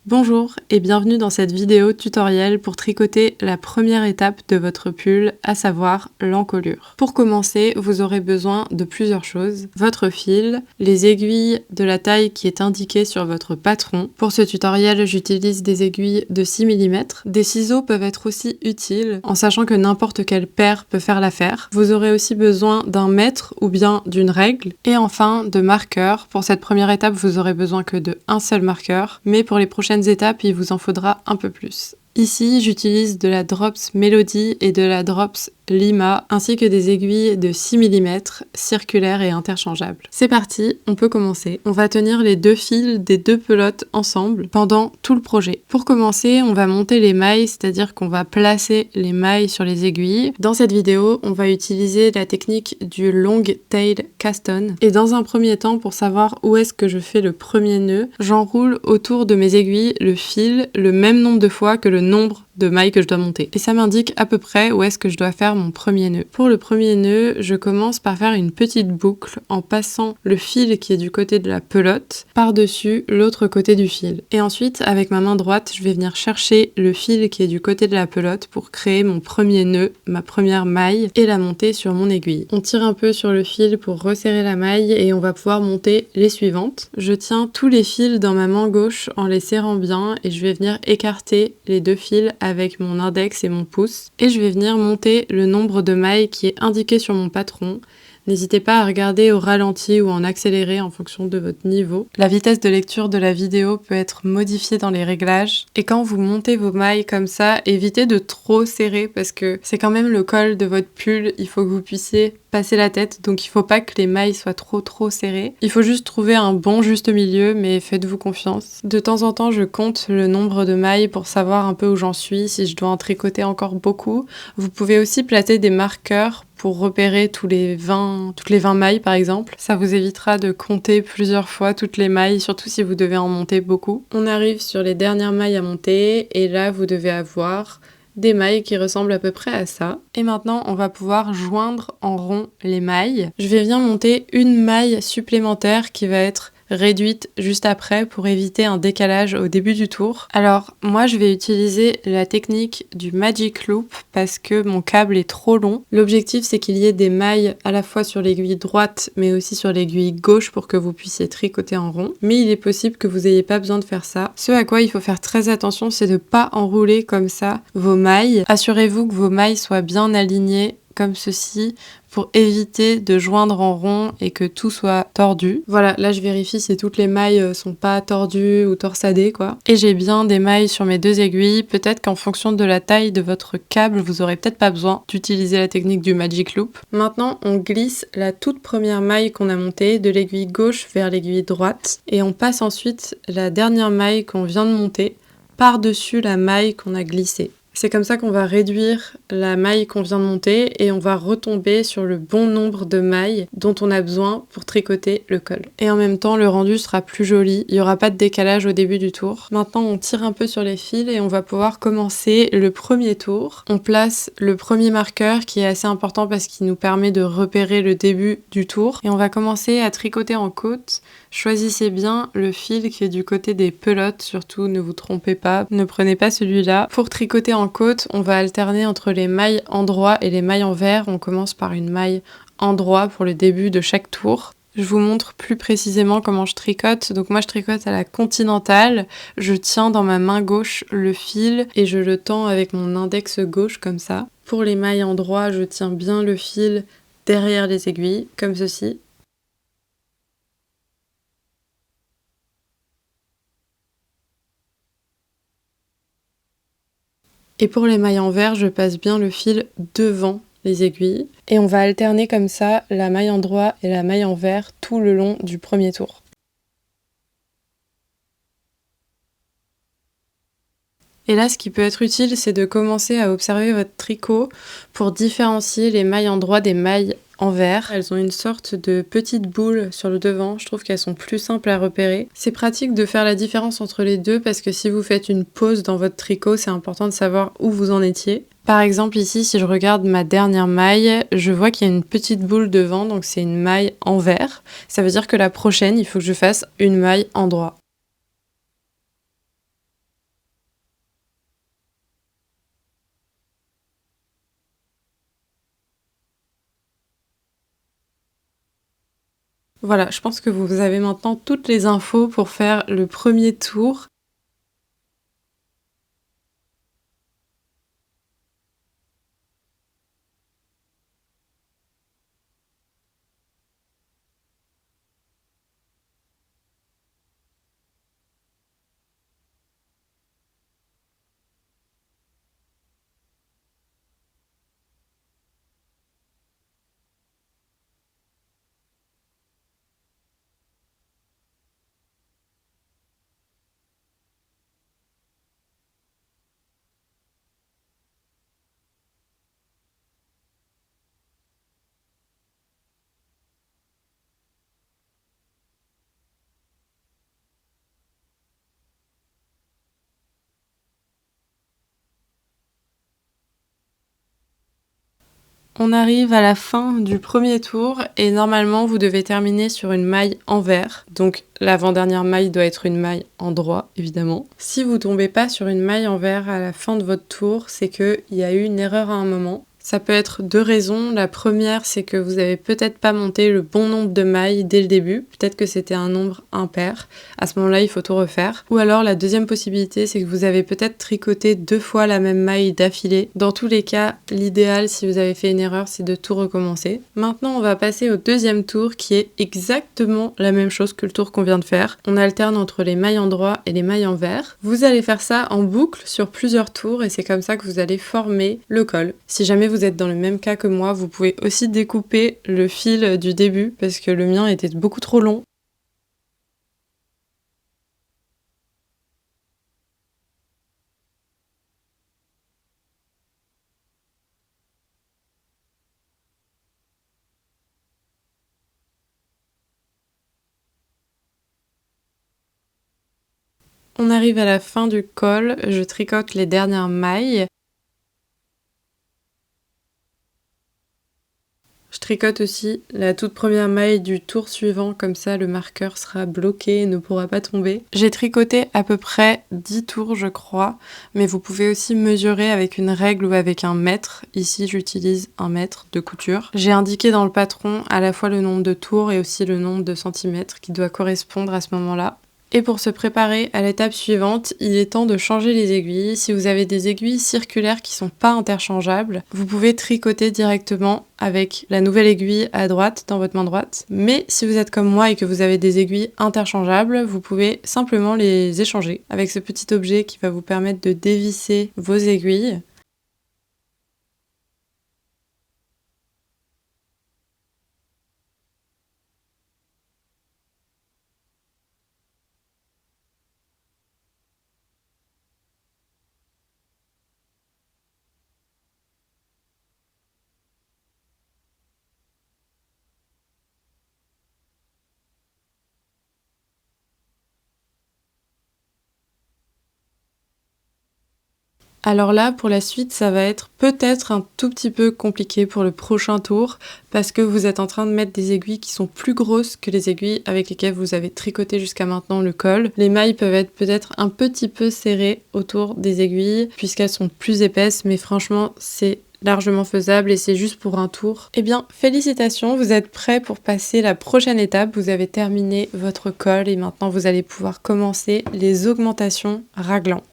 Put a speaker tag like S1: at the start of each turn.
S1: Bonjour et bienvenue dans cette vidéo tutoriel pour tricoter la première étape de votre pull, à savoir l'encolure. Pour commencer, vous aurez besoin de plusieurs choses. Votre fil, les aiguilles de la taille qui est indiquée sur votre patron. Pour ce tutoriel, j'utilise des aiguilles de 6 mm. Des ciseaux peuvent être aussi utiles, en sachant que n'importe quelle paire peut faire l'affaire. Vous aurez aussi besoin d'un mètre ou bien d'une règle. Et enfin, de marqueurs. Pour cette première étape, vous aurez besoin que de un seul marqueur, mais pour les prochaines étapes, il vous en faudra un peu plus. Ici, j'utilise de la Drops Melody et de la Drops Lima, ainsi que des aiguilles de 6 mm, circulaires et interchangeables. C'est parti, on peut commencer. On va tenir les deux fils des deux pelotes ensemble pendant tout le projet. Pour commencer, on va monter les mailles, c'est-à-dire qu'on va placer les mailles sur les aiguilles. Dans cette vidéo, on va utiliser la technique du Long Tail Cast On. Et dans un premier temps, pour savoir où est-ce que je fais le premier nœud, j'enroule autour de mes aiguilles le fil le même nombre de fois que le nombre de mailles que je dois monter. Et ça m'indique à peu près où est-ce que je dois faire mon premier nœud. Pour le premier nœud, je commence par faire une petite boucle en passant le fil qui est du côté de la pelote par-dessus l'autre côté du fil. Et ensuite, avec ma main droite, je vais venir chercher le fil qui est du côté de la pelote pour créer mon premier nœud, ma première maille, et la monter sur mon aiguille. On tire un peu sur le fil pour resserrer la maille et on va pouvoir monter les suivantes. Je tiens tous les fils dans ma main gauche en les serrant bien et je vais venir écarter les deux fils avec mon index et mon pouce. Et je vais venir monter le nombre de mailles qui est indiqué sur mon patron. N'hésitez pas à regarder au ralenti ou en accéléré en fonction de votre niveau. La vitesse de lecture de la vidéo peut être modifiée dans les réglages. Et quand vous montez vos mailles comme ça, évitez de trop serrer parce que c'est quand même le col de votre pull. Il faut que vous puissiez passer la tête, donc il faut pas que les mailles soient trop serrées. Il faut juste trouver un bon juste milieu, mais faites-vous confiance. De temps en temps, je compte le nombre de mailles pour savoir un peu où j'en suis, si je dois en tricoter encore beaucoup. Vous pouvez aussi placer des marqueurs pour repérer toutes les 20 mailles par exemple. Ça vous évitera de compter plusieurs fois toutes les mailles, surtout si vous devez en monter beaucoup. On arrive sur les dernières mailles à monter et là vous devez avoir des mailles qui ressemblent à peu près à ça. Et maintenant, on va pouvoir joindre en rond les mailles. Je vais venir monter une maille supplémentaire qui va être réduite juste après pour éviter un décalage au début du tour. Alors moi je vais utiliser la technique du Magic Loop parce que mon câble est trop long. L'objectif c'est qu'il y ait des mailles à la fois sur l'aiguille droite mais aussi sur l'aiguille gauche pour que vous puissiez tricoter en rond. Mais il est possible que vous n'ayez pas besoin de faire ça. Ce à quoi il faut faire très attention c'est de ne pas enrouler comme ça vos mailles. Assurez-vous que vos mailles soient bien alignées comme ceci pour éviter de joindre en rond et que tout soit tordu. Voilà, là je vérifie si toutes les mailles sont pas tordues ou torsadées quoi. Et j'ai bien des mailles sur mes deux aiguilles. Peut-être qu'en fonction de la taille de votre câble, vous aurez peut-être pas besoin d'utiliser la technique du Magic Loop. Maintenant, on glisse la toute première maille qu'on a montée de l'aiguille gauche vers l'aiguille droite et on passe ensuite la dernière maille qu'on vient de monter par-dessus la maille qu'on a glissée. C'est comme ça qu'on va réduire la maille qu'on vient de monter et on va retomber sur le bon nombre de mailles dont on a besoin pour tricoter le col. Et en même temps, le rendu sera plus joli, il n'y aura pas de décalage au début du tour. Maintenant, on tire un peu sur les fils et on va pouvoir commencer le premier tour. On place le premier marqueur qui est assez important parce qu'il nous permet de repérer le début du tour. Et on va commencer à tricoter en côte. Choisissez bien le fil qui est du côté des pelotes, surtout ne vous trompez pas, ne prenez pas celui-là. Pour tricoter en côte, on va alterner entre les mailles endroit et les mailles envers. On commence par une maille endroit pour le début de chaque tour. Je vous montre plus précisément comment je tricote. Donc moi je tricote à la continentale. Je tiens dans ma main gauche le fil et je le tends avec mon index gauche comme ça. Pour les mailles endroit, je tiens bien le fil derrière les aiguilles, comme ceci. Et pour les mailles envers, je passe bien le fil devant les aiguilles. Et on va alterner comme ça la maille endroit et la maille envers tout le long du premier tour. Et là, ce qui peut être utile, c'est de commencer à observer votre tricot pour différencier les mailles endroit des mailles envers. Elles ont une sorte de petite boule sur le devant, je trouve qu'elles sont plus simples à repérer. C'est pratique de faire la différence entre les deux parce que si vous faites une pause dans votre tricot, c'est important de savoir où vous en étiez. Par exemple ici, si je regarde ma dernière maille, je vois qu'il y a une petite boule devant, donc c'est une maille envers. Ça veut dire que la prochaine, il faut que je fasse une maille endroit. Voilà, je pense que vous avez maintenant toutes les infos pour faire le premier tour. On arrive à la fin du premier tour et normalement vous devez terminer sur une maille envers. Donc l'avant-dernière maille doit être une maille en droit, évidemment. Si vous tombez pas sur une maille envers à la fin de votre tour, c'est qu'il y a eu une erreur à un moment. Ça peut être 2 raisons. La première, c'est que vous avez peut-être pas monté le bon nombre de mailles dès le début. Peut-être que c'était un nombre impair. À ce moment-là, il faut tout refaire. Ou alors, la deuxième possibilité, c'est que vous avez peut-être tricoté 2 fois la même maille d'affilée. Dans tous les cas, l'idéal, si vous avez fait une erreur, c'est de tout recommencer. Maintenant, on va passer au deuxième tour, qui est exactement la même chose que le tour qu'on vient de faire. On alterne entre les mailles en droit et les mailles en vert. Vous allez faire ça en boucle sur plusieurs tours et c'est comme ça que vous allez former le col. Si jamais vous êtes dans le même cas que moi, vous pouvez aussi découper le fil du début parce que le mien était beaucoup trop long. On arrive à la fin du col, je tricote les dernières mailles. Je tricote aussi la toute première maille du tour suivant, comme ça le marqueur sera bloqué et ne pourra pas tomber. J'ai tricoté à peu près 10 tours je crois, mais vous pouvez aussi mesurer avec une règle ou avec un mètre. Ici j'utilise un mètre de couture. J'ai indiqué dans le patron à la fois le nombre de tours et aussi le nombre de centimètres qui doit correspondre à ce moment-là. Et pour se préparer à l'étape suivante, il est temps de changer les aiguilles. Si vous avez des aiguilles circulaires qui sont pas interchangeables, vous pouvez tricoter directement avec la nouvelle aiguille à droite dans votre main droite. Mais si vous êtes comme moi et que vous avez des aiguilles interchangeables, vous pouvez simplement les échanger avec ce petit objet qui va vous permettre de dévisser vos aiguilles. Alors là, pour la suite, ça va être peut-être un tout petit peu compliqué pour le prochain tour parce que vous êtes en train de mettre des aiguilles qui sont plus grosses que les aiguilles avec lesquelles vous avez tricoté jusqu'à maintenant le col. Les mailles peuvent être peut-être un petit peu serrées autour des aiguilles puisqu'elles sont plus épaisses, mais franchement, c'est largement faisable et c'est juste pour un tour. Eh bien, félicitations, vous êtes prêts pour passer la prochaine étape. Vous avez terminé votre col et maintenant vous allez pouvoir commencer les augmentations raglan.